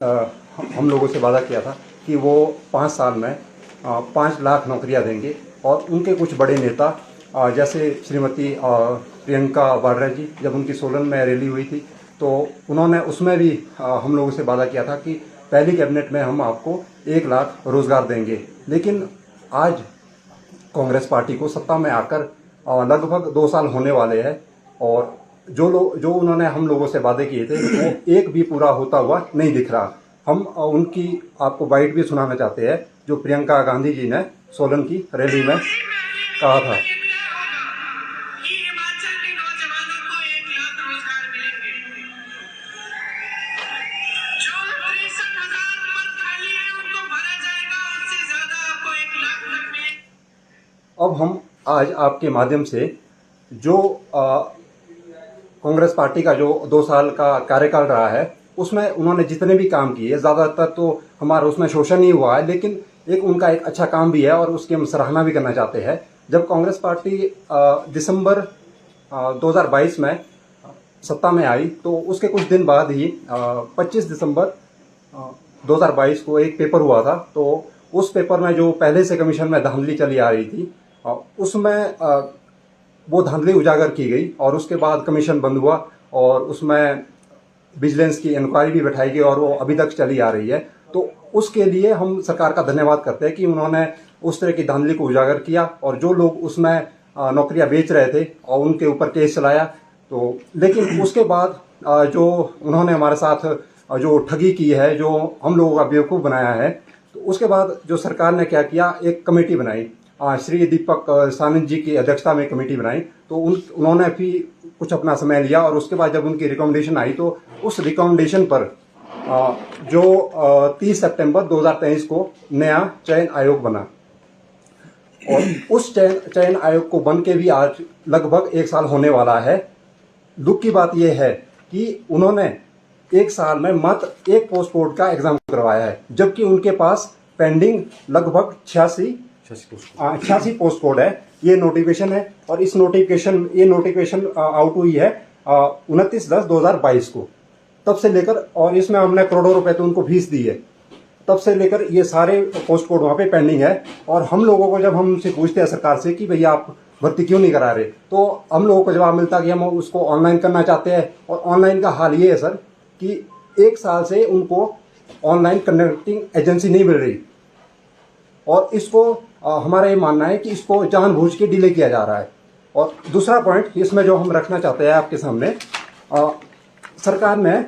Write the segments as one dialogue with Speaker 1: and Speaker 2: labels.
Speaker 1: हम लोगों से वादा किया था कि वो 5 साल में 5 लाख नौकरियां देंगे। और उनके कुछ बड़े नेता जैसे श्रीमती प्रियंका वाड्रा जी, जब उनकी सोलन में रैली हुई थी तो उन्होंने उसमें भी हम लोगों से वादा किया था कि पहली कैबिनेट में हम आपको 1 लाख रोजगार देंगे। लेकिन आज कांग्रेस पार्टी को सत्ता में आकर लगभग 2 साल होने वाले हैं और जो उन्होंने हम लोगों से वादे किए थे वो एक भी पूरा होता हुआ नहीं दिख रहा। हम उनकी आपको बाइट भी सुनाना चाहते हैं जो प्रियंका गांधी जी ने सोलन की रैली में कहा था। अब हम आज आपके माध्यम से जो कांग्रेस पार्टी का जो 2 साल का कार्यकाल रहा है उसमें उन्होंने जितने भी काम किए, ज़्यादातर तो हमारा उसमें शोषण ही हुआ है, लेकिन एक उनका एक अच्छा काम भी है और उसकी हम सराहना भी करना चाहते हैं। जब कांग्रेस पार्टी दिसंबर 2022 में सत्ता में आई तो उसके कुछ दिन बाद ही 25 दिसंबर 2022 को एक पेपर हुआ था। तो उस पेपर में जो पहले से कमीशन में धांधली चली आ रही थी उसमें वो धांधली उजागर की गई और उसके बाद कमीशन बंद हुआ और उसमें विजिलेंस की इंक्वायरी भी बैठाई गई और वो अभी तक चली आ रही है। तो उसके लिए हम सरकार का धन्यवाद करते हैं कि उन्होंने उस तरह की धांधली को उजागर किया और जो लोग उसमें नौकरियां बेच रहे थे और उनके ऊपर केस चलाया। तो लेकिन उसके बाद जो उन्होंने हमारे साथ जो ठगी की है, जो हम लोगों का बेवकूफ़ बनाया है, तो उसके बाद जो सरकार ने क्या किया, एक कमेटी बनाई, श्री दीपक सानंद जी की अध्यक्षता में कमेटी बनाई। तो उन्होंने भी कुछ अपना समय लिया और उसके बाद जब उनकी रिकमेंडेशन आई तो उस रिकमेंडेशन पर जो 30 सितंबर 2023 को नया चयन आयोग बना और उस चयन आयोग को बन के भी आज लगभग 1 साल होने वाला है। दुख की बात यह है कि उन्होंने 1 साल में मात्र 1 पोस्ट कोड का एग्जाम करवाया है, जबकि उनके पास पेंडिंग लगभग 86 पोस्ट कोड है। ये नोटिफिकेशन है और इस नोटिफिकेशन आउट हुई है 29/10/2022 को। तब से लेकर और इसमें हमने करोड़ों रुपए तो उनको फीस दी है, तब से लेकर ये सारे पोस्ट कोड वहाँ पे पेंडिंग है। और हम लोगों को जब हम उनसे पूछते हैं सरकार से कि भैया आप भर्ती क्यों नहीं करा रहे, तो हम लोगों को जवाब मिलता कि हम उसको ऑनलाइन करना चाहते हैं। और ऑनलाइन का हाल ये है सर कि 1 साल से उनको ऑनलाइन कनेक्टिंग एजेंसी नहीं मिल रही और इसको हमारा ये मानना है कि इसको जानबूझ के डिले किया जा रहा है। और दूसरा पॉइंट इसमें जो हम रखना चाहते हैं आपके सामने, सरकार ने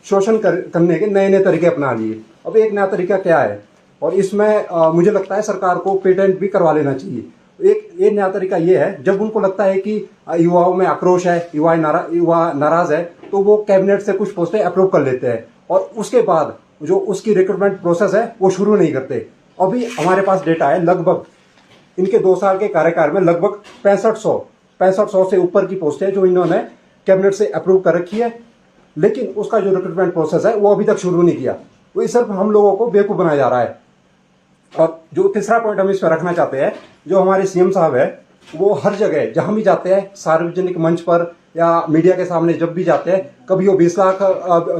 Speaker 1: शोषण करने के नए नए तरीके अपना लिए। अब एक नया तरीका क्या है और इसमें मुझे लगता है सरकार को पेटेंट भी करवा लेना चाहिए। एक नया तरीका ये है, जब उनको लगता है कि युवाओं में आक्रोश है, युवा नाराज है, तो वो कैबिनेट से कुछ पोस्टें अप्रूव कर लेते हैं और उसके बाद जो उसकी रिक्रूटमेंट प्रोसेस है वो शुरू नहीं करते। अभी हमारे पास डेटा है, लगभग इनके 2 साल के कार्यकाल में लगभग 6500 से ऊपर की पोस्टें जो इन्होंने कैबिनेट से अप्रूव कर रखी है, लेकिन उसका जो रिक्रूटमेंट प्रोसेस है वो अभी तक शुरू नहीं किया। वो सिर्फ हम लोगों को बेवकूफ़ बनाया जा रहा है। और जो तीसरा पॉइंट हम इस पर रखना चाहते हैं, जो हमारे सीएम साहब है वो हर जगह जहां भी जाते हैं, सार्वजनिक मंच पर या मीडिया के सामने जब भी जाते हैं, कभी वो 20 लाख,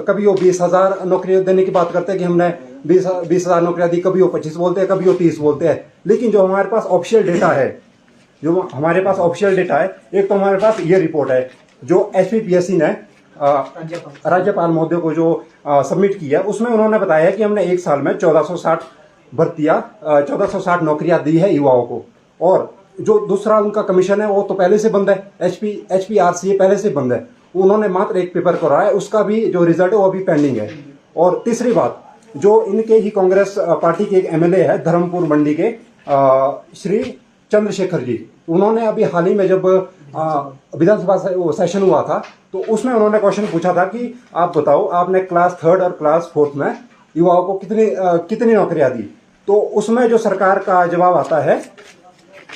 Speaker 1: कभी वो 20,000 नौकरियां देने की बात करते हैं कि हमने 20,000 नौकरियां दी, कभी वो 25 बोलते हैं, कभी वो 30 बोलते हैं। लेकिन जो हमारे पास ऑफिशियल डेटा है, एक तो हमारे पास ये रिपोर्ट है जो एचपीपीएससी ने राज्यपाल महोदय को जो सबमिट की है, उसमें उन्होंने बताया है कि हमने 1 साल में 1460 नौकरियां दी है युवाओं को। और जो दूसरा उनका कमीशन है वो तो पहले से बंद है, HPRCA पहले से बंद है। उन्होंने मात्र एक पेपर कराया है, उसका भी जो रिजल्ट है वो अभी पेंडिंग है। और तीसरी बात, जो इनके ही कांग्रेस पार्टी के एक एमएलए है धर्मपुर मंडी के श्री चंद्रशेखर जी, उन्होंने अभी हाल ही में जब विधानसभा सेशन हुआ था तो उसमें उन्होंने क्वेश्चन पूछा था कि आप बताओ, आपने क्लास 3 और क्लास 4 में युवाओं को कितनी नौकरियां दी। तो उसमें जो सरकार का जवाब आता है,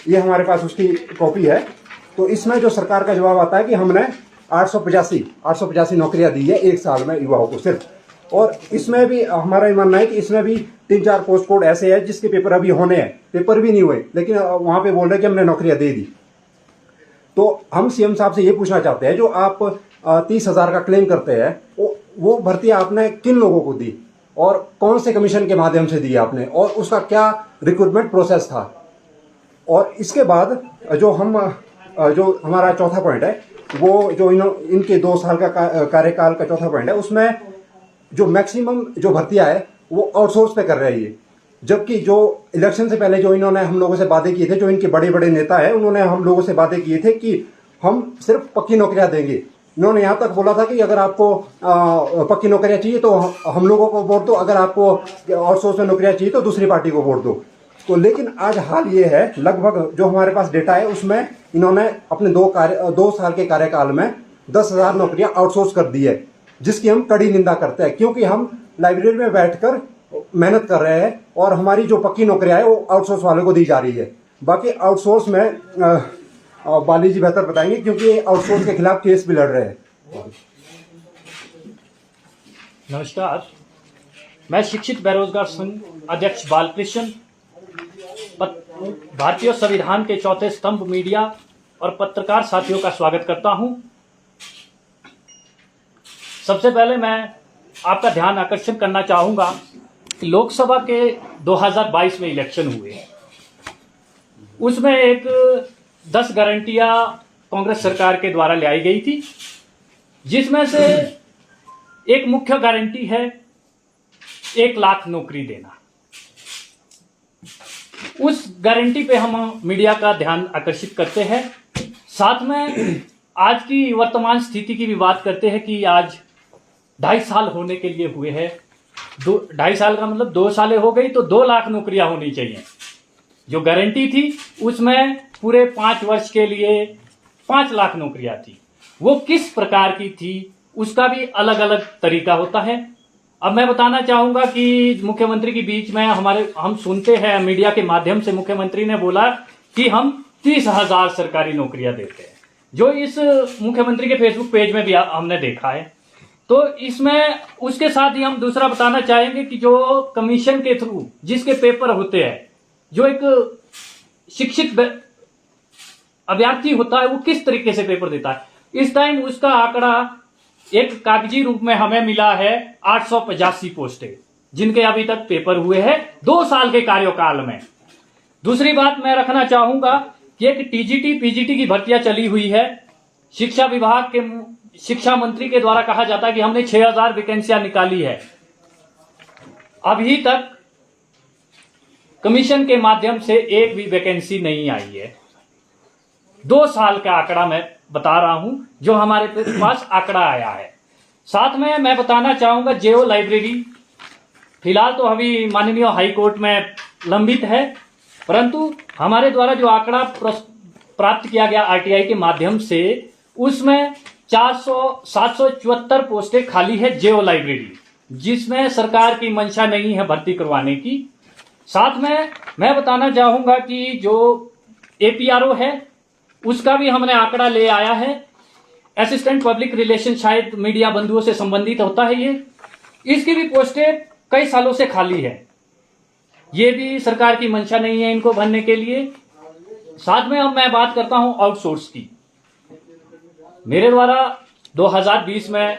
Speaker 1: ये हमारे पास उसकी कॉपी है, तो इसमें जो सरकार का जवाब आता है कि हमने 885 नौकरियां दी है 1 साल में युवाओं को सिर्फ। और इसमें भी हमारा ये मानना है कि इसमें भी 3-4 पोस्ट कोड ऐसे हैं जिसके पेपर अभी होने हैं, पेपर भी नहीं हुए, लेकिन वहां पे बोल रहे हैं कि हमने नौकरियां दे दी। तो हम सीएम साहब से ये पूछना चाहते हैं, जो आप 30,000 का क्लेम करते हैं, वो वो भर्तियां आपने किन लोगों को दी और कौन से कमीशन के माध्यम से दी आपने और उसका क्या रिक्रूटमेंट प्रोसेस था। और इसके बाद जो हमारा चौथा पॉइंट है, वो जो इनके 2 साल का कार्यकाल का चौथा पॉइंट है, उसमें जो मैक्सिमम जो भर्तियां है वो आउटसोर्स पे कर रही है। जबकि जो इलेक्शन से पहले जो इन्होंने हम लोगों से वादे किए थे, जो इनके बड़े बड़े नेता है, उन्होंने हम लोगों से वादे किए थे कि हम सिर्फ पक्की नौकरियां देंगे। इन्होंने यहाँ तक बोला था कि अगर आपको पक्की नौकरियां चाहिए तो हम लोगों को वोट दो, अगर आपको आउटसोर्स में नौकरियां चाहिए तो दूसरी पार्टी को वोट दो। तो लेकिन आज हाल ये है, लगभग जो हमारे पास डेटा है उसमें इन्होंने अपने 2 साल के कार्यकाल में 10,000 नौकरियां आउटसोर्स कर दी है, जिसकी हम कड़ी निंदा करते हैं, क्योंकि हम लाइब्रेरी में बैठकर मेहनत कर रहे हैं और हमारी जो पक्की नौकरियां है वो आउटसोर्स वालों को दी जा रही है। बाकी आउटसोर्स में बाली जी बेहतर बताएंगे, क्योंकि आउटसोर्स के खिलाफ केस भी लड़ रहे हैं।
Speaker 2: नमस्कार, मैं शिक्षित बेरोजगार संघ अध्यक्ष बालकृष्ण भारतीय संविधान के चौथे स्तंभ मीडिया और पत्रकार साथियों का स्वागत करता हूं। सबसे पहले मैं आपका ध्यान आकर्षण करना चाहूंगा कि लोकसभा के 2022 में इलेक्शन हुए, उसमें एक 10 गारंटियां कांग्रेस सरकार के द्वारा लाई गई थी, जिसमें से एक मुख्य गारंटी है 1 लाख नौकरी देना। उस गारंटी पे हम मीडिया का ध्यान आकर्षित करते हैं। साथ में आज की वर्तमान स्थिति की भी बात करते हैं कि आज 2.5 साल होने के लिए हुए हैं। 2.5 साल का मतलब 2 सालें हो गई, तो 2 लाख नौकरियां होनी चाहिए। जो गारंटी थी उसमें पूरे 5 वर्ष के लिए 5 लाख नौकरियां थी। वो किस प्रकार की थी उसका भी अलग अलग तरीका होता है। अब मैं बताना चाहूंगा कि मुख्यमंत्री के बीच में हम सुनते हैं मीडिया के माध्यम से, मुख्यमंत्री ने बोला कि हम 30,000 सरकारी नौकरियां देते हैं, जो इस मुख्यमंत्री के फेसबुक पेज में भी हमने देखा है। तो इसमें उसके साथ ही हम दूसरा बताना चाहेंगे कि जो कमीशन के थ्रू जिसके पेपर होते हैं, जो एक शिक्षित अभ्यर्थी होता है वो किस तरीके से पेपर देता है, इस टाइम उसका आंकड़ा एक कागजी रूप में हमें मिला है 885 पोस्टें, जिनके अभी तक पेपर हुए हैं 2 साल के कार्यकाल में। दूसरी बात मैं रखना चाहूंगा कि एक टीजीटी पीजीटी की भर्तियां चली हुई है। शिक्षा विभाग के शिक्षा मंत्री के द्वारा कहा जाता है कि हमने 6,000 वैकेंसियां निकाली है, अभी तक कमीशन के माध्यम से एक भी वैकेंसी नहीं आई है। 2 साल का आंकड़ा मैं बता रहा हूं, जो हमारे पास आंकड़ा आया है। साथ में मैं बताना चाहूंगा जेओ लाइब्रेरी फिलहाल तो अभी माननीय हाई कोर्ट में लंबित है, परंतु हमारे द्वारा जो आंकड़ा प्राप्त किया गया आरटीआई के माध्यम से, उसमें 774 पोस्टें खाली है जेओ लाइब्रेरी, जिसमें सरकार की मंशा नहीं है भर्ती करवाने की। साथ में मैं बताना चाहूंगा कि जो एपीआरओ है उसका भी हमने आंकड़ा ले आया है। असिस्टेंट पब्लिक रिलेशन शायद मीडिया बंधुओं से संबंधित होता है ये, इसकी भी पोस्टें कई सालों से खाली है। ये भी सरकार की मंशा नहीं है इनको भरने के लिए। साथ में अब मैं बात करता हूं आउटसोर्स की। मेरे द्वारा 2020 में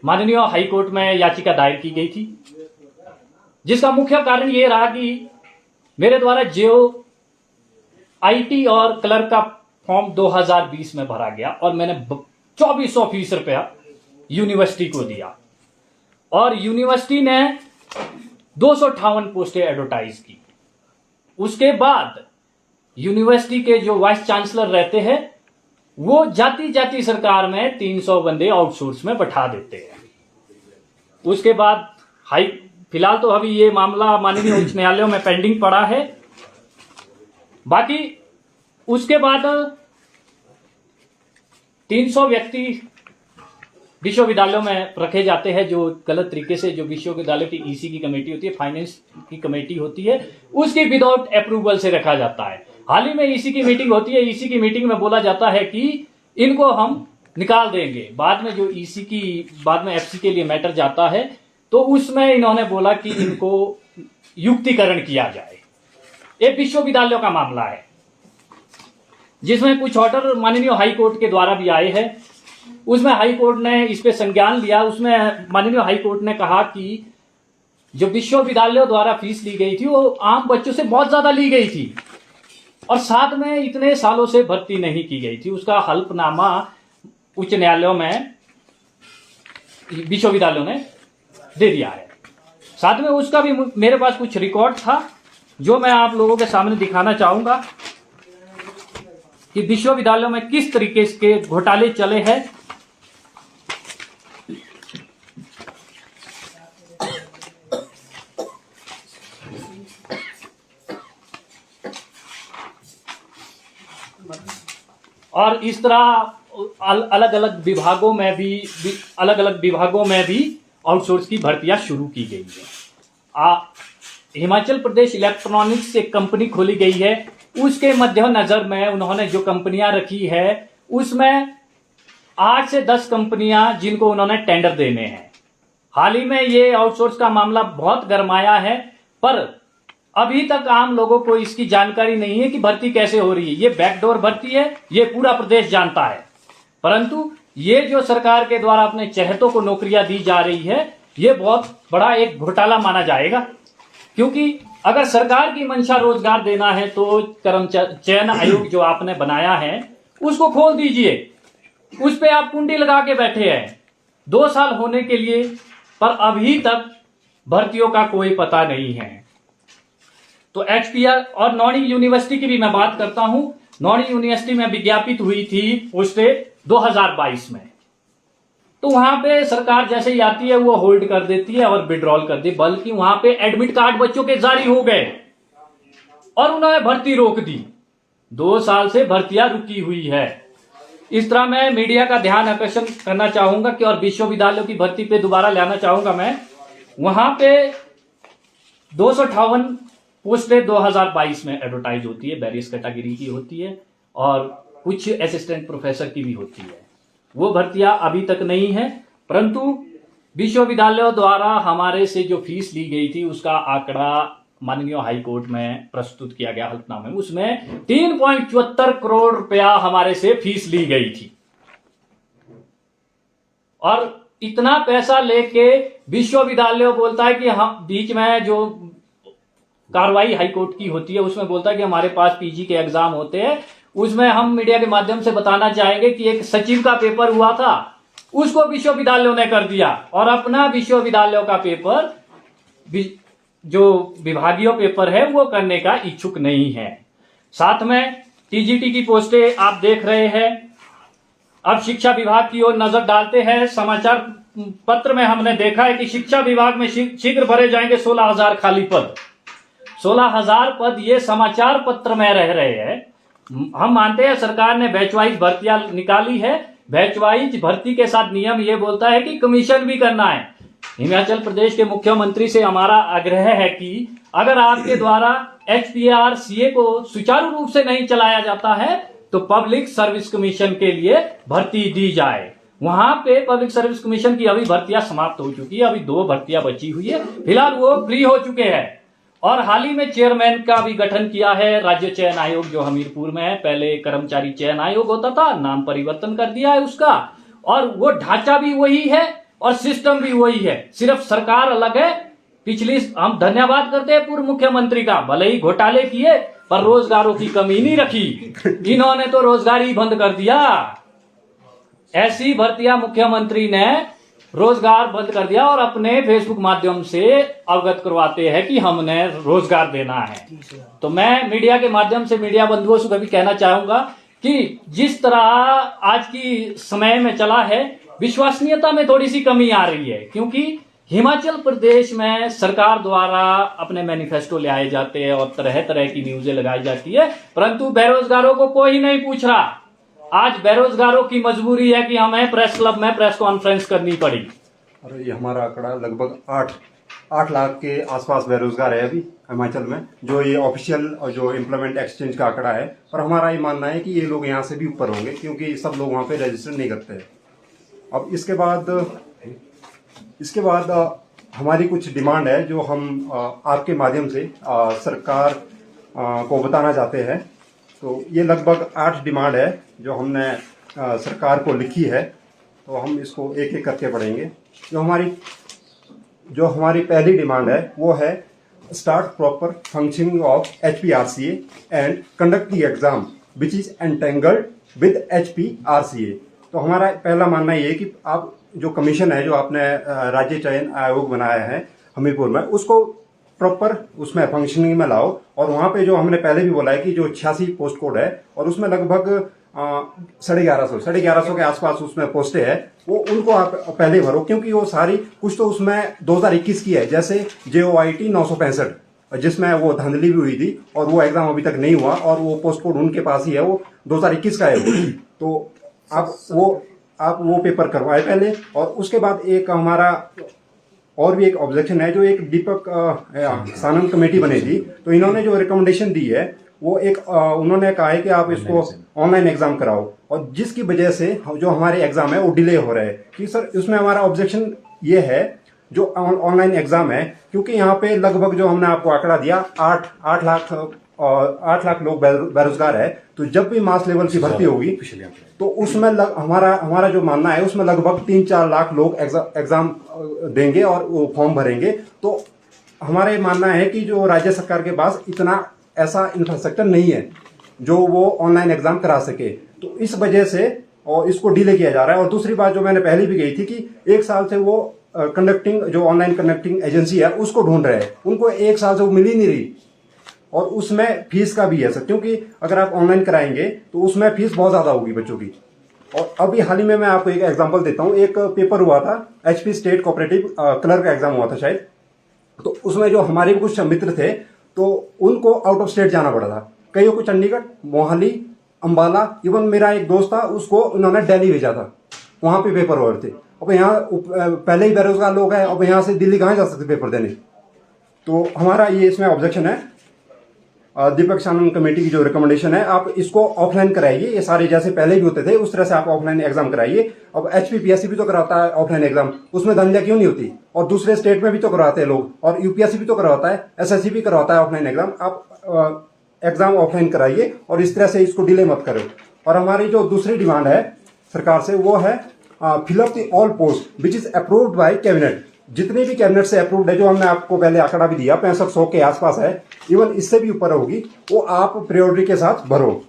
Speaker 2: माननीय हाई कोर्ट में याचिका दायर की गई थी, जिसका मुख्य कारण ये रहा कि मेरे द्वारा जो आईटी और क्लर्क का फॉर्म 2020 में भरा गया और मैंने 2400 फीस रुपया यूनिवर्सिटी को दिया और यूनिवर्सिटी ने 258 पोस्टें एडवर्टाइज की। उसके बाद यूनिवर्सिटी के जो वाइस चांसलर रहते हैं वो जाति जाति सरकार में 300 बंदे आउटसोर्स में बैठा देते हैं। उसके बाद फिलहाल तो अभी ये मामला माननीय उच्च न्यायालयों में पेंडिंग पड़ा है। बाकी उसके बाद 300 व्यक्ति विश्वविद्यालयों में रखे जाते हैं, जो गलत तरीके से, जो विश्वविद्यालय की ईसी की कमेटी होती है, फाइनेंस की कमेटी होती है, उसकी विदाउट अप्रूवल से रखा जाता है। हाल ही में ईसी की मीटिंग होती है, ईसी की मीटिंग में बोला जाता है कि इनको हम निकाल देंगे। बाद में जो बाद में एफसी के लिए मैटर जाता है तो उसमें इन्होंने बोला कि इनको युक्तिकरण किया जाए। ये विश्वविद्यालयों का मामला है, जिसमें कुछ ऑर्डर माननीय हाई कोर्ट के द्वारा भी आए हैं। उसमें हाई कोर्ट ने इस पे संज्ञान लिया। उसमें माननीय हाई कोर्ट ने कहा कि जो विश्वविद्यालयों द्वारा फीस ली गई थी वो आम बच्चों से बहुत ज्यादा ली गई थी और साथ में इतने सालों से भर्ती नहीं की गई थी। उसका हल्फनामा उच्च न्यायालयों में विश्वविद्यालयों ने दे दिया है। साथ में उसका भी मेरे पास कुछ रिकॉर्ड था जो मैं आप लोगों के सामने दिखाना चाहूंगा कि विश्वविद्यालयों में किस तरीके के घोटाले चले हैं। और इस तरह अलग अलग विभागों में भी आउटसोर्स की भर्तियां शुरू की गई है। हिमाचल प्रदेश इलेक्ट्रॉनिक्स एक कंपनी खोली गई है, उसके मद्देनजर में उन्होंने जो कंपनियां रखी है उसमें 8 से 10 कंपनियां जिनको उन्होंने टेंडर देने हैं। हाल ही में ये आउटसोर्स का मामला बहुत गरमाया है, पर अभी तक आम लोगों को इसकी जानकारी नहीं है कि भर्ती कैसे हो रही है। ये बैकडोर भर्ती है, ये पूरा प्रदेश जानता है, परंतु ये जो सरकार के द्वारा अपने चहेतों को नौकरियां दी जा रही है, ये बहुत बड़ा एक घोटाला माना जाएगा। क्योंकि अगर सरकार की मंशा रोजगार देना है तो कर्मचारी चयन आयोग जो आपने बनाया है उसको खोल दीजिए। उस पे आप कुंडी लगा के बैठे हैं 2 साल होने के लिए, पर अभी तक भर्तियों का कोई पता नहीं है। तो एचपीआर और नौणी यूनिवर्सिटी की भी मैं बात करता हूं। नौणी यूनिवर्सिटी में विज्ञापित हुई थी पोस्टें 2022 में, तो वहां पे सरकार जैसे ही आती है वो होल्ड कर देती है और विड्रॉल कर दी, बल्कि वहां पे एडमिट कार्ड बच्चों के जारी हो गए और उन्होंने भर्ती रोक दी। 2 साल से भर्तियां रुकी हुई है। इस तरह मैं मीडिया का ध्यान आकर्षण करना चाहूंगा कि और विश्वविद्यालयों की भर्ती पे दोबारा लाना चाहूंगा मैं। वहां पे 258 पोस्टें 2022 में एडवर्टाइज होती है, वेरियस कैटेगरी की होती है और कुछ असिस्टेंट प्रोफेसर की भी होती है। वो भर्तियां अभी तक नहीं है, परंतु विश्वविद्यालयों द्वारा हमारे से जो फीस ली गई थी उसका आंकड़ा माननीय हाई कोर्ट में प्रस्तुत किया गया हल्फनामे में। उसमें 3.74 करोड़ रुपया हमारे से फीस ली गई थी और इतना पैसा लेके विश्वविद्यालय बोलता है कि हम बीच में जो कार्रवाई हाई कोर्ट की होती है उसमें बोलता है कि हमारे पास पीजी के एग्जाम होते हैं। उसमें हम मीडिया के माध्यम से बताना चाहेंगे कि एक सचिव का पेपर हुआ था, उसको विश्वविद्यालयों ने कर दिया और अपना विश्वविद्यालयों का पेपर जो विभागीय पेपर है वो करने का इच्छुक नहीं है। साथ में टीजीटी की पोस्टें आप देख रहे हैं। अब शिक्षा विभाग की ओर नजर डालते हैं। समाचार पत्र में हमने देखा है कि शिक्षा विभाग में शीघ्र भरे जाएंगे 16,000 खाली पद। 16,000 पद ये समाचार पत्र में रह रहे हैं। हम मानते हैं सरकार ने बैच वाइज भर्तियां निकाली है। बैच वाइज भर्ती के साथ नियम ये बोलता है कि कमीशन भी करना है। हिमाचल प्रदेश के मुख्यमंत्री से हमारा आग्रह है कि अगर आपके द्वारा एचपीआर सीए को सुचारू रूप से नहीं चलाया जाता है तो पब्लिक सर्विस कमीशन के लिए भर्ती दी जाए। वहां पे पब्लिक सर्विस कमीशन की अभी भर्तियां समाप्त हो चुकी है, अभी 2 भर्तियां बची हुई है, फिलहाल वो फ्री हो चुके हैं। और हाल ही में चेयरमैन का भी गठन किया है राज्य चयन आयोग जो हमीरपुर में है। पहले कर्मचारी चयन आयोग होता था, नाम परिवर्तन कर दिया है उसका, और वो ढांचा भी वही है और सिस्टम भी वही है, सिर्फ सरकार अलग है। पिछली हम धन्यवाद करते हैं पूर्व मुख्यमंत्री का, भले ही घोटाले किए पर रोजगारों की कमी नहीं रखी। इन्होंने तो रोजगार ही बंद कर दिया। ऐसी भर्तियां मुख्यमंत्री ने रोजगार बंद कर दिया और अपने फेसबुक माध्यम से अवगत करवाते हैं कि हमने रोजगार देना है। तो मैं मीडिया के माध्यम से मीडिया बंधुओं से भी कहना चाहूंगा कि जिस तरह आज की समय में चला है, विश्वसनीयता में थोड़ी सी कमी आ रही है, क्योंकि हिमाचल प्रदेश में सरकार द्वारा अपने मैनिफेस्टो ले आए जाते हैं और तरह तरह की न्यूजें लगाई जाती है, परंतु बेरोजगारों को कोई नहीं पूछ रहा। आज बेरोजगारों की मजबूरी है कि हमें प्रेस क्लब में प्रेस कॉन्फ्रेंस करनी पड़ी।
Speaker 1: और ये हमारा आंकड़ा लगभग 8 लाख के आसपास बेरोजगार है अभी हिमाचल में, जो ये ऑफिशियल और जो एम्प्लॉयमेंट एक्सचेंज का आंकड़ा है। और हमारा ये मानना है कि ये लोग यहाँ से भी ऊपर होंगे, क्योंकि सब लोग वहाँ पे रजिस्टर नहीं करते हैं। अब इसके बाद हमारी कुछ डिमांड है जो हम आपके माध्यम से सरकार को बताना चाहते हैं। तो ये लगभग 8 डिमांड है जो हमने सरकार को लिखी है। तो हम इसको एक एक करके पढ़ेंगे। जो हमारी पहली डिमांड है वो है start proper functioning of HPRCA and conduct the exam which is entangled with HPRCA। तो हमारा पहला मानना ये है कि आप जो कमीशन है जो आपने राज्य चयन आयोग बनाया है हमीरपुर में, उसको प्रॉपर उसमें फंक्शनिंग में लाओ। और वहां पे जो हमने पहले भी बोला है कि जो 86 पोस्ट कोड है और उसमें लगभग 1150 के आसपास उसमें पोस्टें है, वो उनको आप पहले भरो, क्योंकि वो सारी कुछ तो उसमें 2021 की है, जैसे JOIT 965 जिसमें वो धांधली भी हुई थी और वो एग्जाम अभी तक नहीं हुआ और वो पोस्ट कोड उनके पास ही है, वो 2021 का है वो। तो आप वो पेपर करवाए पहले। और उसके बाद एक हमारा और भी एक ऑब्जेक्शन है, जो एक दीपक सानंद कमेटी बनी थी, तो इन्होंने जो रिकमेंडेशन दी है वो एक उन्होंने कहा है कि आप इसको ऑनलाइन एग्जाम कराओ, और जिसकी वजह से जो हमारे एग्जाम है वो डिले हो रहा है। कि सर उसमें हमारा ऑब्जेक्शन ये है जो ऑनलाइन एग्जाम है, क्योंकि यहाँ पे लगभग जो हमने आपको आंकड़ा दिया 8 लाख लोग बेरोजगार है, तो जब भी मास लेवल की भर्ती होगी तो उसमें हमारा जो मानना है उसमें लगभग 3-4 लाख लोग एग्जाम देंगे और वो फॉर्म भरेंगे। तो हमारे मानना है कि जो राज्य सरकार के पास इतना ऐसा इंफ्रास्ट्रक्चर नहीं है जो वो ऑनलाइन एग्जाम करा सके, तो इस वजह से और इसको डिले किया जा रहा है। और दूसरी बात जो मैंने पहले भी कही थी कि 1 साल से वो कंडक्टिंग जो ऑनलाइन कंडक्टिंग एजेंसी है उसको ढूंढ रहे हैं, उनको 1 साल से वो मिल ही नहीं रही। और उसमें फीस का भी है सर, क्योंकि अगर आप ऑनलाइन कराएंगे तो उसमें फीस बहुत ज्यादा होगी बच्चों की। और अभी हाल ही में मैं आपको एक एग्जांपल देता हूं, एक पेपर हुआ था HP स्टेट कोऑपरेटिव क्लर्क का एग्जाम हुआ था शायद, तो उसमें जो हमारे कुछ मित्र थे तो उनको आउट ऑफ स्टेट जाना पड़ा था, कईयों को चंडीगढ़, मोहाली, अंबाला, इवन मेरा एक दोस्त था उसको उन्होंने दिल्ली भेजा था, वहां पे पेपर हो रहे थे। अब यहाँ पहले ही बेरोजगार लोग हैं, अब यहाँ से दिल्ली कहाँ जा सकते पेपर देने। तो हमारा ये इसमें ऑब्जेक्शन है। दीपक सानंद कमेटी की जो रिकमेंडेशन है, आप इसको ऑफलाइन कराइए, ये सारे जैसे पहले भी होते थे उस तरह से आप ऑफलाइन एग्जाम कराइए। अब HPPSC भी तो कराता है ऑफलाइन एग्जाम, उसमें धंधा क्यों नहीं होती? और दूसरे स्टेट में भी तो करवाते हैं लोग, और UPSC भी तो करवाता है, SSC भी करवाता है ऑफलाइन एग्जाम। आप एग्जाम ऑफलाइन कराइए और इस तरह से इसको डिले मत करो। और हमारी जो दूसरी डिमांड है सरकार से वो है fill up the all post which is approved by cabinet. जितने भी कैबिनेट से अप्रूव्ड है, जो हमने आपको पहले आंकड़ा भी दिया 6500 के आसपास है, इवन इससे भी ऊपर होगी, वो आप प्रायोरिटी के साथ भरो।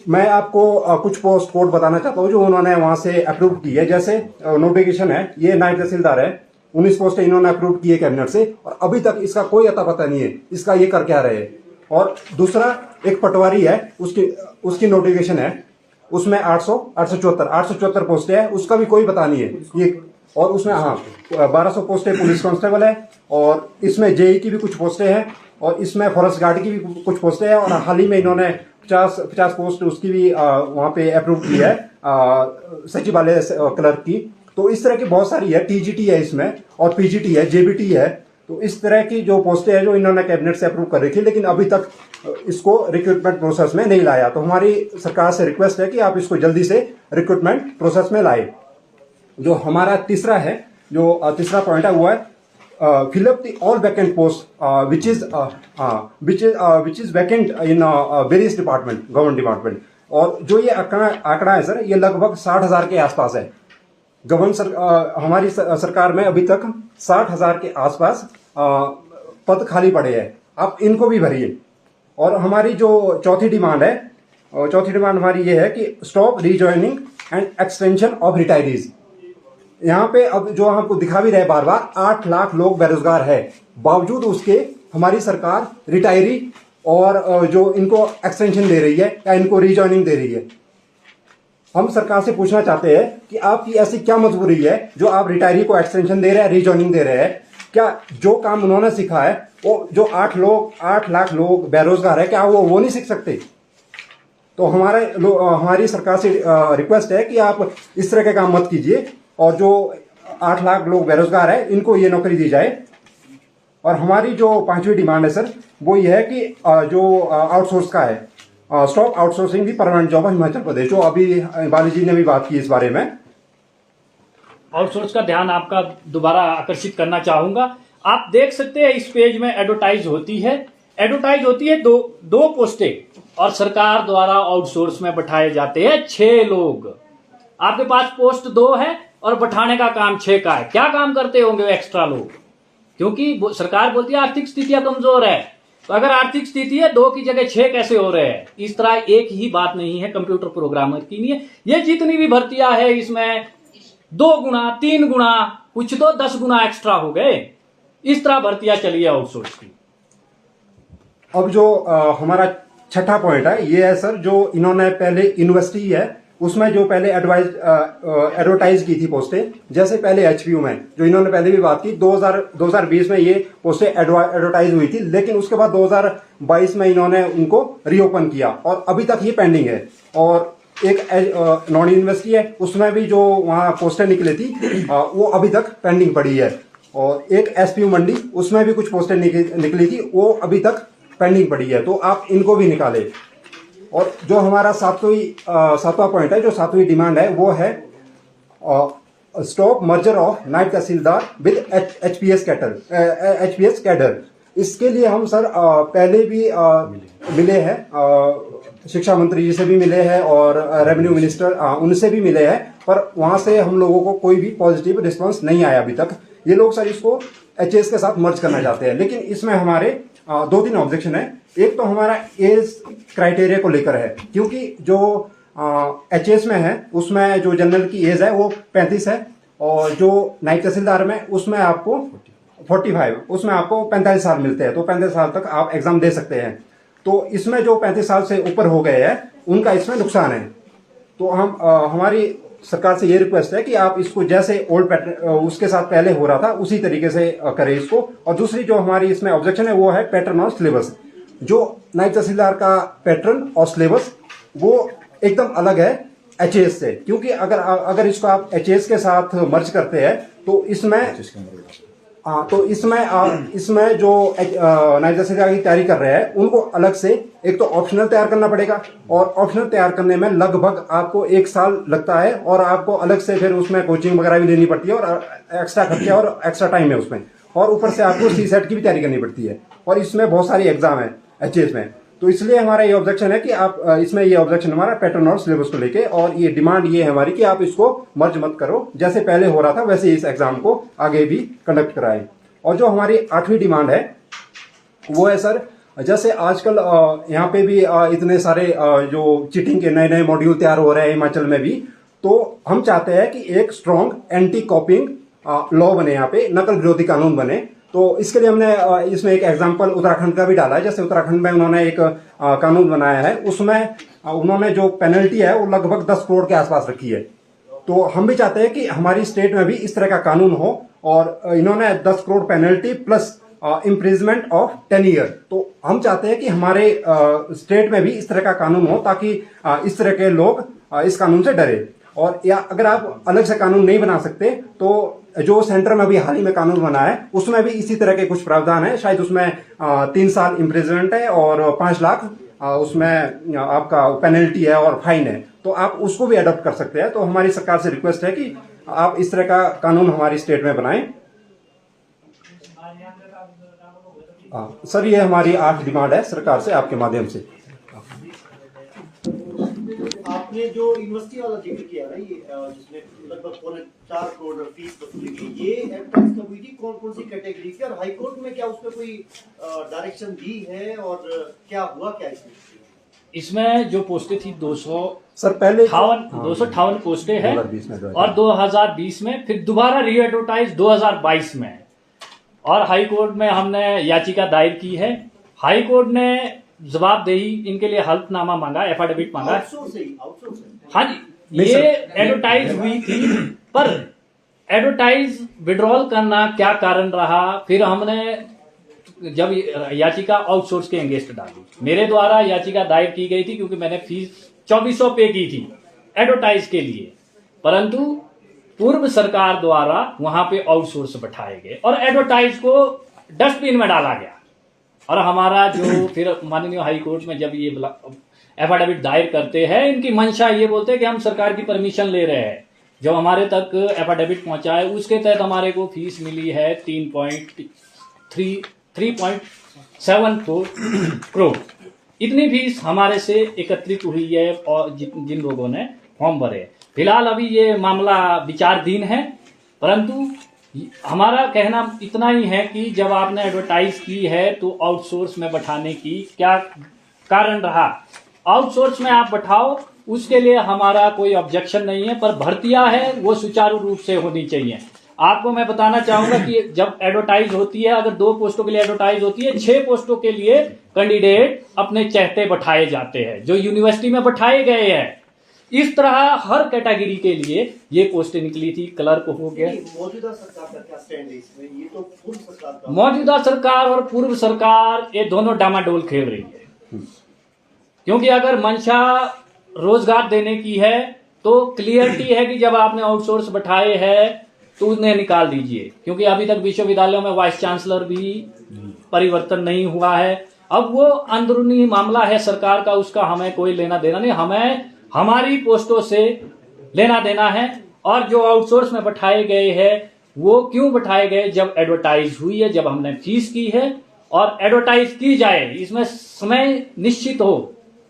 Speaker 1: मैं आपको कुछ पोस्ट कोड बताना चाहता हूँ जो उन्होंने वहां से अप्रूव की है। जैसे नोटिफिकेशन है, ये नायब तहसीलदार है, 19 पोस्टें इन्होंने अप्रूव की है कैबिनेट से, और अभी तक इसका कोई अता पता नहीं है इसका ये कर क्या रहे हैं। और दूसरा एक पटवारी है, उसकी नोटिफिकेशन है, उसमें 874 पोस्टें है, उसका भी कोई पता नहीं है ये। और उसमें 1200 पोस्टें पुलिस कांस्टेबल है, और इसमें JE की भी कुछ पोस्टें हैं, और इसमें फॉरेस्ट गार्ड की भी कुछ पोस्टें हैं। और हाल ही में इन्होंने 50 पोस्ट उसकी भी वहां पे अप्रूव की है सचिवालय क्लर्क की। तो इस तरह की बहुत सारी है, TGT है इसमें, और PGT है, JBT है। तो इस तरह की जो पोस्टें हैं जो इन्होंने कैबिनेट से अप्रूव कर रही थी, लेकिन अभी तक इसको रिक्रूटमेंट प्रोसेस में नहीं लाया। तो हमारी सरकार से रिक्वेस्ट है कि आप इसको जल्दी से रिक्रूटमेंट प्रोसेस में लाए। जो हमारा तीसरा है, जो तीसरा पॉइंट है वो है fill up the all vacant post which is vacant in various department, government department. और जो ये आंकड़ा है सर, ये लगभग 60,000 के आसपास है। हमारी सरकार में अभी तक 60,000 के आसपास पद खाली पड़े हैं, आप इनको भी भरिए। और हमारी जो चौथी डिमांड हमारी ये है कि stop rejoining and extension of retirees. यहाँ पे अब जो हमको दिखा भी रहे बार बार 8 लाख लोग बेरोजगार है, बावजूद उसके हमारी सरकार रिटायरी और जो इनको एक्सटेंशन दे रही है या इनको रीजॉइनिंग दे रही है। हम सरकार से पूछना चाहते हैं कि आपकी ऐसी क्या मजबूरी है जो आप रिटायरी को एक्सटेंशन दे रहे हैं, रीजॉइनिंग दे रहे हैं? क्या जो काम उन्होंने सीखा है, वो जो 8 लाख लोग बेरोजगार है, क्या वो नहीं सीख सकते? तो हमारी सरकार से रिक्वेस्ट है कि आप इस तरह के काम मत कीजिए, और जो 8 लाख लोग बेरोजगार है इनको ये नौकरी दी जाए। और हमारी जो 5वीं डिमांड है सर, वो ये है कि जो आउटसोर्स का है, stop outsourcing the permanent job of Himachal Pradesh, जो अभी बाली जी ने भी बात की इस बारे में।
Speaker 2: आउटसोर्स का ध्यान आपका दोबारा आकर्षित करना चाहूंगा। आप देख सकते हैं इस पेज में एडवर्टाइज होती है दो पोस्टें, और सरकार द्वारा आउटसोर्स में बैठाए जाते हैं 6 लोग। आपके पास पोस्ट 2 है और बैठाने का काम 6 का है। क्या काम करते होंगे एक्स्ट्रा लोग? क्योंकि सरकार बोलती है आर्थिक स्थितियां कमजोर है, तो अगर आर्थिक स्थिति है 2 की जगह 6 कैसे हो रहे हैं? इस तरह एक ही बात नहीं है कंप्यूटर प्रोग्रामर की नहीं है। ये जितनी भी भर्तियां है इसमें 2 गुना 3 गुना कुछ तो 10 गुना एक्स्ट्रा हो गए। इस तरह भर्तियां चली है आउटसोर्स की।
Speaker 1: अब जो हमारा छठा पॉइंट है ये है सर, जो इन्होंने पहले यूनिवर्सिटी है उसमें जो पहले एडवर्टाइज की थी पोस्टें, जैसे पहले एचपीयू में जो इन्होंने पहले भी बात की 2020 में ये पोस्टें एडवर्टाइज हुई थी, लेकिन उसके बाद 2022 में इन्होंने उनको रीओपन किया और अभी तक ये पेंडिंग है। और एक नॉन यूनिवर्सिटी है उसमें भी जो वहाँ पोस्टें निकली थी वो अभी तक पेंडिंग पड़ी है। और एक एसपीयू मंडी उसमें भी कुछ पोस्टें निकली थी, वो अभी तक पेंडिंग पड़ी है, तो आप इनको भी निकालें। और जो हमारा सातवां पॉइंट है, जो 7वीं डिमांड है, वो है स्टॉप मर्जर ऑफ नायब तहसीलदार विद एचपीएस कैडर। इसके लिए हम सर पहले भी मिले हैं, शिक्षा मंत्री जी से भी मिले हैं और रेवेन्यू मिनिस्टर उनसे भी मिले हैं, पर वहां से हम लोगों को कोई भी पॉजिटिव रिस्पांस नहीं आया अभी तक। ये लोग सर इसको एचएस के साथ मर्ज करना चाहते हैं, लेकिन इसमें हमारे 2-3 ऑब्जेक्शन है। एक तो हमारा एज क्राइटेरिया को लेकर है, क्योंकि जो एचएस में है उसमें जो जनरल की एज है वो 35 है, और जो नायब तहसीलदार में उसमें आपको 45, उसमें आपको 45 साल मिलते हैं, तो 35 साल तक आप एग्जाम दे सकते हैं। तो इसमें जो 35 साल से ऊपर हो गए हैं उनका इसमें नुकसान है। तो हम हमारी सरकार से ये रिक्वेस्ट है कि आप इसको जैसे ओल्ड पैटर्न उसके साथ पहले हो रहा था उसी तरीके से करें इसको। और दूसरी जो हमारी इसमें ऑब्जेक्शन है वो है पैटर्न और सिलेबस। जो नायब तहसीलदार का पैटर्न और सिलेबस वो एकदम अलग है एचएएस से, क्योंकि अगर इसको आप एचएएस के साथ मर्ज करते हैं तो इसमें जो नायब तहसीलदार की तैयारी कर रहे हैं उनको अलग से एक तो ऑप्शनल तैयार करना पड़ेगा, और ऑप्शनल तैयार करने में लगभग आपको 1 साल लगता है, और आपको अलग से फिर उसमें कोचिंग वगैरह भी लेनी पड़ती है और एक्स्ट्रा खर्चा और एक्स्ट्रा टाइम है उसमें, और ऊपर से आपको सीसेट की भी तैयारी करनी पड़ती है, और इसमें बहुत सारी एग्जाम है एचएएस में। तो इसलिए हमारा ये ऑब्जेक्शन है कि आप इसमें ये ऑब्जेक्शन हमारा पैटर्न और सिलेबस को लेके, और ये डिमांड ये है हमारी कि आप इसको मर्ज मत करो, जैसे पहले हो रहा था वैसे इस एग्जाम को आगे भी कंडक्ट कराएं। और जो हमारी 8वीं डिमांड है वो है सर, जैसे आजकल यहाँ पे भी इतने सारे जो चीटिंग के नए नए मॉड्यूल तैयार हो रहे हैं हिमाचल में भी, तो हम चाहते हैं कि एक स्ट्रॉन्ग एंटी कॉपिंग लॉ बने, यहाँ पे नकल विरोधी कानून बने। तो इसके लिए हमने इसमें एक एग्जांपल उत्तराखंड का भी डाला है। जैसे उत्तराखंड में उन्होंने एक कानून बनाया है, उसमें उन्होंने जो पेनल्टी है वो लगभग 10 करोड़ के आसपास रखी है। तो हम भी चाहते हैं कि हमारी स्टेट में भी इस तरह का कानून हो, और इन्होंने 10 crore penalty plus imprisonment of 10 year. तो हम चाहते हैं कि हमारे स्टेट में भी इस तरह का कानून हो, ताकि इस तरह के लोग इस कानून से डरे। और या अगर आप अलग से कानून नहीं बना सकते तो जो सेंटर में अभी हाल ही में कानून बना है उसमें भी इसी तरह के कुछ प्रावधान है, शायद उसमें 3 साल इम्प्रिजमेंट है और 5 लाख उसमें आपका पेनल्टी है और फाइन है, तो आप उसको भी अडॉप्ट कर सकते हैं। तो हमारी सरकार से रिक्वेस्ट है कि आप इस तरह का कानून हमारी स्टेट में बनाएं। सर ये हमारी 8 डिमांड है सरकार से आपके माध्यम से।
Speaker 3: आपने जो यूनिवर्सिटी वाला जिक्र किया ना, ये जिसमें लगभग 4 करोड़ फीस वसूली गई, ये एडवर्टाइज कब हुई थी, कौन कौन सी कैटेगरी की, और हाई कोर्ट में क्या उसमें कोई डायरेक्शन दी है, और क्या हुआ क्या
Speaker 2: इसमें जो पोस्टें थी 200
Speaker 1: सर पहले
Speaker 2: 258 पोस्टें हैं, और 2020 में फिर दोबारा री एडवर्टाइज 2022 में, और हाई कोर्ट में हमने याचिका दायर की है। हाई कोर्ट ने जवाबदेही इनके लिए हल्फनामा मांगा, एफिडेविट मांगा। हाँ जी, ये एडवर्टाइज हुई थी, पर एडवर्टाइज विड्रॉल करना क्या कारण रहा, फिर हमने जब याचिका आउटसोर्स के अगेंस्ट डाली, मेरे द्वारा याचिका दायर की गई थी क्योंकि मैंने फीस 2400 पे की थी एडवर्टाइज के लिए, परंतु पूर्व सरकार द्वारा वहां पे आउटसोर्स बैठाए गए और एडवर्टाइज को डस्टबिन में डाला गया। और हमारा जो फिर माननीय हाई कोर्ट में जब ये एफिडेविट दायर करते हैं, इनकी मंशा ये बोलते हैं कि हम सरकार की परमिशन ले रहे हैं। जब हमारे तक एफिडेविट पहुंचा है उसके तहत हमारे को फीस मिली है 3.74 करोड़। इतनी फीस हमारे से एकत्रित हुई है और जिन लोगों ने फॉर्म भरे। फिलहाल अभी ये मामला विचाराधीन है, परंतु हमारा कहना इतना ही है कि जब आपने एडवर्टाइज की है तो आउटसोर्स में बैठाने की क्या कारण रहा। आउटसोर्स में आप बैठाओ, उसके लिए हमारा कोई ऑब्जेक्शन नहीं है, पर भर्तियां है वो सुचारू रूप से होनी चाहिए। आपको मैं बताना चाहूंगा कि जब एडवर्टाइज होती है, अगर 2 पोस्टों के लिए एडवर्टाइज होती है, 6 पोस्टों के लिए कैंडिडेट अपने चहते बैठाए जाते हैं जो यूनिवर्सिटी में बैठाए गए हैं। इस तरह हर कैटेगरी के लिए ये पोस्टें निकली थी। क्लर्क हो गया।
Speaker 3: मौजूदा सरकार का क्या स्टैंड है इसमें? ये तो पूर्व सरकार का।
Speaker 2: मौजूदा सरकार और पूर्व सरकार ये दोनों डामाडोल खेल रही है, क्योंकि अगर मंशा रोजगार देने की है तो क्लियरिटी है कि जब आपने आउटसोर्स बैठाए है तो उन्हें निकाल दीजिए, क्योंकि अभी तक विश्वविद्यालयों में वाइस चांसलर भी परिवर्तन नहीं हुआ है। अब वो अंदरूनी मामला है सरकार का, उसका हमें कोई लेना देना नहीं। हमें हमारी पोस्टों से लेना देना है, और जो आउटसोर्स में बैठाए गए हैं वो क्यों बैठाए गए, जब एडवर्टाइज हुई है, जब हमने फीस की है और एडवर्टाइज की जाए, इसमें समय निश्चित हो,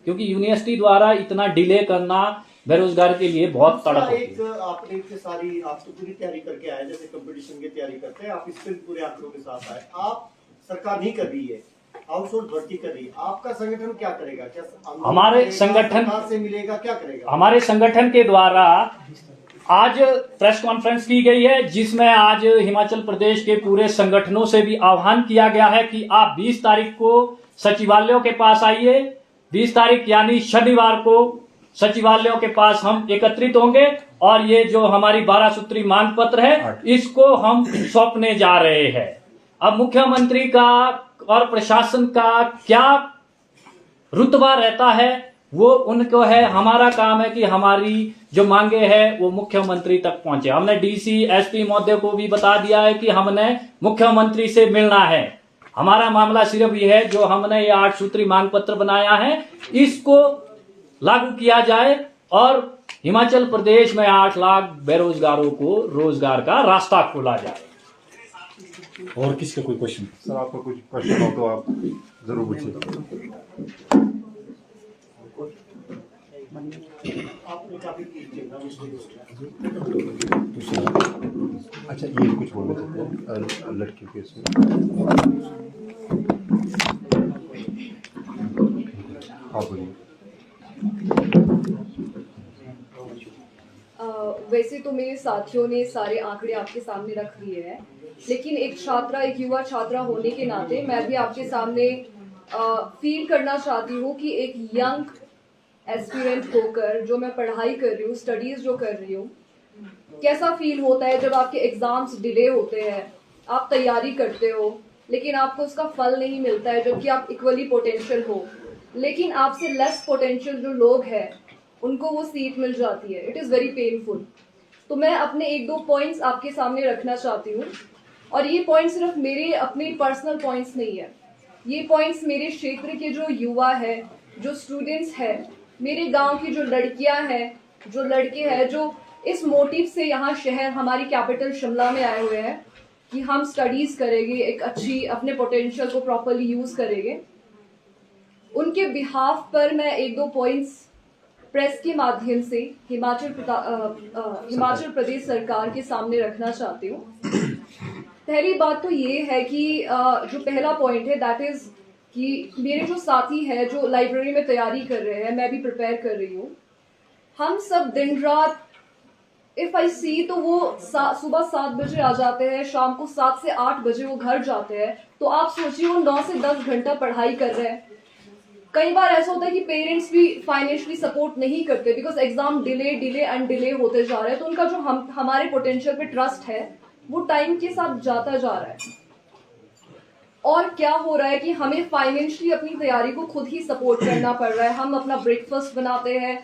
Speaker 2: क्योंकि यूनिवर्सिटी द्वारा इतना डिले करना बेरोजगार के लिए बहुत तड़प होती है।
Speaker 3: आपने इतने सारी, आप तो पूरी तैयारी करके आए, जैसे कंपटीशन की तैयारी करते हैं आप, इस पर पूरे आंकड़ों के साथ आए। आप सरकार नहीं कर रही है, आउटसोर्स भर्ती कर रही है, आपका संगठन क्या करेगा? क्या
Speaker 2: हमारे संगठन
Speaker 3: से मिलेगा, क्या करेगा?
Speaker 2: हमारे संगठन के द्वारा आज प्रेस कॉन्फ्रेंस की गई है, जिसमें आज हिमाचल प्रदेश के पूरे संगठनों से भी आह्वान किया गया है कि आप 20 तारीख को सचिवालयों के पास आइए। 20 तारीख यानी शनिवार को सचिवालयों के पास हम एकत्रित होंगे और ये जो हमारी 12 सूत्री मांग पत्र है इसको हम सौंपने जा रहे हैं। अब मुख्यमंत्री का और प्रशासन का क्या रुतबा रहता है वो उनको है, हमारा काम है कि हमारी जो मांगे हैं वो मुख्यमंत्री तक पहुंचे। हमने डीसी एसपी महोदय को भी बता दिया है कि हमने मुख्यमंत्री से मिलना है। हमारा मामला सिर्फ ये है, जो हमने ये 8 सूत्री मांग पत्र बनाया है इसको लागू किया जाए और हिमाचल प्रदेश में 8 लाख बेरोजगारों को रोजगार का रास्ता खोला जाए।
Speaker 4: और किसी का कोई क्वेश्चन?
Speaker 1: सर आपका कुछ क्वेश्चन हो तो आप जरूर पूछिए।
Speaker 3: आपने काफी
Speaker 1: अच्छा, ये कुछ बोलना चाहते हैं लड़कियों के इसमें? आप बोलिए।
Speaker 5: वैसे तो मेरे साथियों ने सारे आंकड़े आपके सामने रख दिए हैं, लेकिन एक छात्रा, एक युवा छात्रा होने के नाते मैं भी आपके सामने फील करना चाहती हूँ कि एक यंग एस्पिरेंट होकर जो मैं पढ़ाई कर रही हूँ, स्टडीज जो कर रही हूँ, कैसा फील होता है जब आपके एग्जाम्स डिले होते हैं, आप तैयारी करते हो लेकिन आपको उसका फल नहीं मिलता है, जबकि आप इक्वली पोटेंशियल हो, लेकिन आपसे लेस पोटेंशियल जो लोग हैं उनको वो सीट मिल जाती है। It is very painful. तो मैं अपने 1-2 पॉइंट्स आपके सामने रखना चाहती हूँ, और ये पॉइंट्स सिर्फ मेरे अपने पर्सनल पॉइंट्स नहीं है, ये पॉइंट्स मेरे क्षेत्र के जो युवा है, जो स्टूडेंट्स हैं, मेरे गांव की जो लड़कियां हैं, जो लड़के हैं, जो इस मोटिव से यहाँ शहर, हमारी कैपिटल शिमला में आए हुए हैं कि हम स्टडीज करेंगे, एक अच्छी अपने पोटेंशियल को प्रॉपरली यूज करेंगे, उनके बिहाफ पर मैं 1-2 पॉइंट्स प्रेस के माध्यम से हिमाचल प्रदेश सरकार के सामने रखना चाहती हूँ। पहली बात तो ये है कि जो पहला पॉइंट है दैट इज कि मेरे जो साथी है जो लाइब्रेरी में तैयारी कर रहे हैं, मैं भी प्रिपेयर कर रही हूँ, हम सब दिन रात इफ आई सी तो वो सुबह 7 बजे आ जाते हैं, शाम को 7 से 8 बजे वो घर जाते हैं। तो आप सोचिए वो 9 से 10 घंटा पढ़ाई कर रहे हैं। कई बार ऐसा होता है कि पेरेंट्स भी फाइनेंशियली सपोर्ट नहीं करते बिकॉज एग्जाम डिले होते जा रहे हैं, तो उनका जो हमारे पोटेंशियल पे ट्रस्ट है वो टाइम के साथ जाता जा रहा है। और क्या हो रहा है कि हमें फाइनेंशियली अपनी तैयारी को खुद ही सपोर्ट करना पड़ रहा है। हम अपना ब्रेकफास्ट बनाते हैं,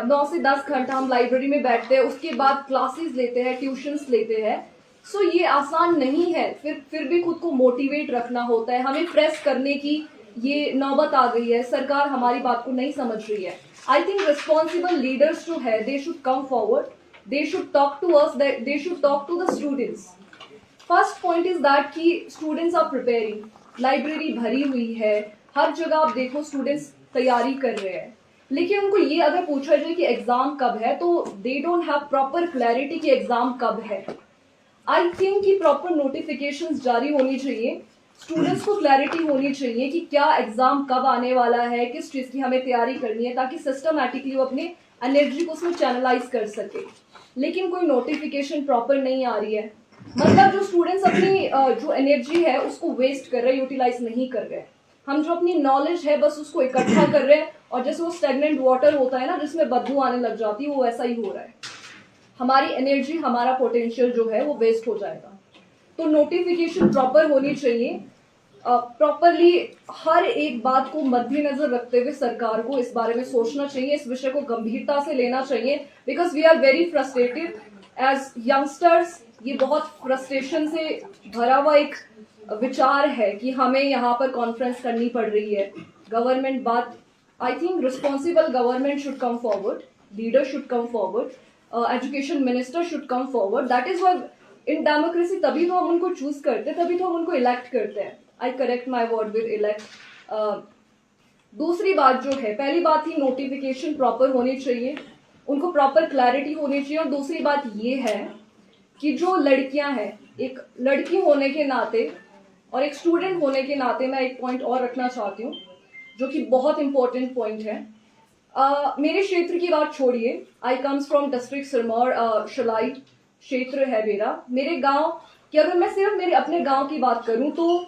Speaker 5: 9 से 10 घंटा हम लाइब्रेरी में बैठते हैं, उसके बाद क्लासेस लेते हैं, ट्यूशंस लेते हैं। सो ये आसान नहीं है, फिर भी खुद को मोटिवेट रखना होता है। हमें प्रेस करने की ये नौबत आ गई है, सरकार हमारी बात को नहीं समझ रही है। आई थिंक रिस्पॉन्सिबल लीडर्स जो है they should come forward, they should talk to us, they should talk to the students. First point is that कि स्टूडेंट्स आर प्रिपेयरिंग, लाइब्रेरी भरी हुई है, हर जगह आप देखो स्टूडेंट्स तैयारी कर रहे हैं, लेकिन उनको ये अगर पूछा जाए कि एग्जाम कब है तो they don't have proper clarity कि एग्जाम कब है। आई थिंक कि प्रॉपर नोटिफिकेशंस जारी होनी चाहिए, स्टूडेंट्स को क्लैरिटी होनी चाहिए कि क्या एग्जाम कब आने वाला है, किस चीज़ की हमें तैयारी करनी है, ताकि सिस्टमैटिकली वो अपने एनर्जी को उसमें चैनलाइज कर सके। लेकिन कोई नोटिफिकेशन प्रॉपर नहीं आ रही है, मतलब जो स्टूडेंट्स अपनी जो एनर्जी है उसको वेस्ट कर रहे हैं, यूटिलाइज नहीं कर रहे हैं। हम जो अपनी नॉलेज है बस उसको इकट्ठा कर रहे हैं, और जैसे वो स्टेगनेंट वाटर होता है ना जिसमें बदबू आने लग जाती है, वो वैसा ही हो रहा है। हमारी एनर्जी, हमारा पोटेंशियल जो है वो वेस्ट हो जाएगा। तो नोटिफिकेशन प्रॉपर होनी चाहिए, प्रॉपरली हर एक बात को मद्देनजर रखते हुए सरकार को इस बारे में सोचना चाहिए, इस विषय को गंभीरता से लेना चाहिए, because we are very frustrated as youngsters. ये बहुत फ्रस्ट्रेशन से भरा हुआ एक विचार है कि हमें यहाँ पर कॉन्फ्रेंस करनी पड़ रही है। गवर्नमेंट बात, I think responsible government should come forward, leader should come forward, education minister should come forward. That is what in democracy, तभी तो हम उनको चूज करते हैं, तभी तो हम उनको इलेक्ट करते हैं। आई correct my word with elect. दूसरी बात जो है, पहली बात ही नोटिफिकेशन प्रॉपर होनी चाहिए, उनको प्रॉपर क्लैरिटी होनी चाहिए। और दूसरी बात ये है कि जो लड़कियां हैं, एक लड़की होने के नाते और एक स्टूडेंट होने के नाते मैं एक पॉइंट और रखना चाहती हूँ जो कि बहुत इंपॉर्टेंट पॉइंट है। मेरे क्षेत्र की बात छोड़िए, आई कम्स फ्रॉम डिस्ट्रिक्ट सिरमौर, शलाई क्षेत्र है मेरा। मेरे गांव की अगर मैं सिर्फ मेरे अपने गांव की बात करूं तो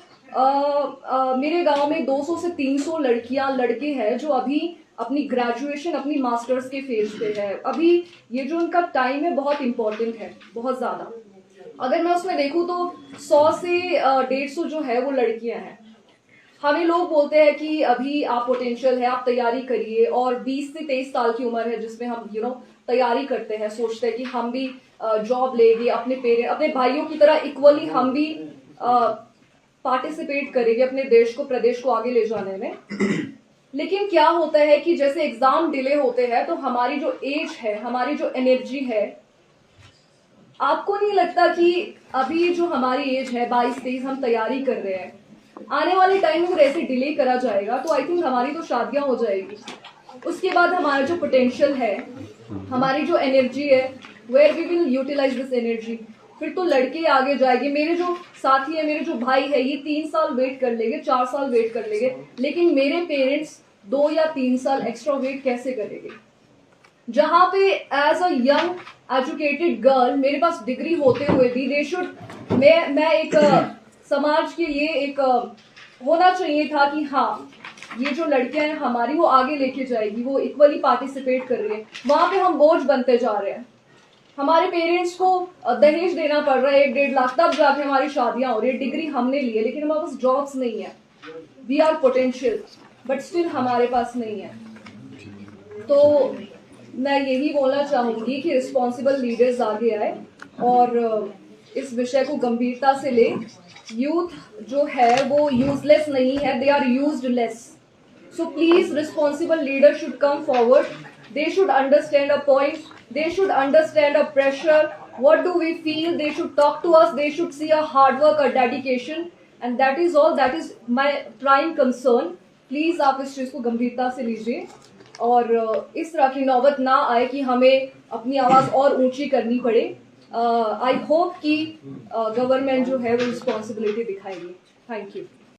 Speaker 5: मेरे गांव में 200 से 300 लड़कियां लड़के हैं जो अभी अपनी ग्रेजुएशन, अपनी मास्टर्स के फेज पे है। अभी ये जो उनका टाइम है बहुत इंपॉर्टेंट है, बहुत ज्यादा। अगर मैं उसमें देखूं तो 100 से 150 जो है वो लड़कियां हैं। हमें लोग बोलते हैं कि अभी आप पोटेंशियल है, आप तैयारी करिए, और 20 से 23 साल की उम्र है जिसमें हम तैयारी करते हैं, सोचते हैं कि हम भी जॉब लेंगे, अपने पेरेंट, अपने भाइयों की तरह इक्वली हम भी पार्टिसिपेट करेंगे अपने देश को, प्रदेश को आगे ले जाने में। लेकिन क्या होता है कि जैसे एग्जाम डिले होते हैं तो हमारी जो एज है, हमारी जो एनर्जी है, आपको नहीं लगता कि अभी जो हमारी एज है 22-23, हम तैयारी कर रहे हैं, आने वाले टाइम में अगर ऐसे डिले करा जाएगा तो आई थिंक हमारी तो शादियां हो जाएगी। उसके बाद हमारा जो पोटेंशियल है, हमारी जो एनर्जी है, where we will utilize this energy, फिर तो लड़के आगे जाएंगे। मेरे जो साथी है, मेरे जो भाई है, ये 3 साल वेट कर लेंगे, 4 साल वेट कर लेंगे, लेकिन मेरे पेरेंट्स 2 या 3 साल एक्स्ट्रा वेट कैसे करेंगे? जहां पे as a young educated girl मेरे पास डिग्री होते हुए भी दे शुड, मैं एक समाज के लिए एक होना चाहिए था कि हाँ, ये जो लड़कियां हैं हमारी वो आगे लेके जाएगी, वो इक्वली पार्टिसिपेट कर रही है। वहां पे हम बोझ बनते जा रहे हैं, हमारे पेरेंट्स को दहेज देना पड़ रहा है 1-1.5 लाख, तब जाके हमारी शादियां हो रही है। डिग्री हमने ली है लेकिन हमारे पास जॉब्स नहीं है। We are potential but still हमारे पास नहीं है। तो मैं यही बोलना चाहूंगी कि रिस्पॉन्सिबल लीडर्स आगे आए और इस विषय को गंभीरता से ले। यूथ जो है वो यूजलेस नहीं है, they are used less. So please responsible leader should come forward, they should understand a point, they should understand a pressure, what do we feel, they should talk to us, they should see a hard work, a dedication, and that is all, that is my prime concern. Please आप इस चीज़ को गंभीरता से लीजिए और इस तरह की नौबत ना आए कि हमें अपनी आवाज़ और ऊंची करनी पड़े। आई होप कि गवर्नमेंट जो है वो रिस्पॉन्सिबिलिटी दिखाएगी। Thank you.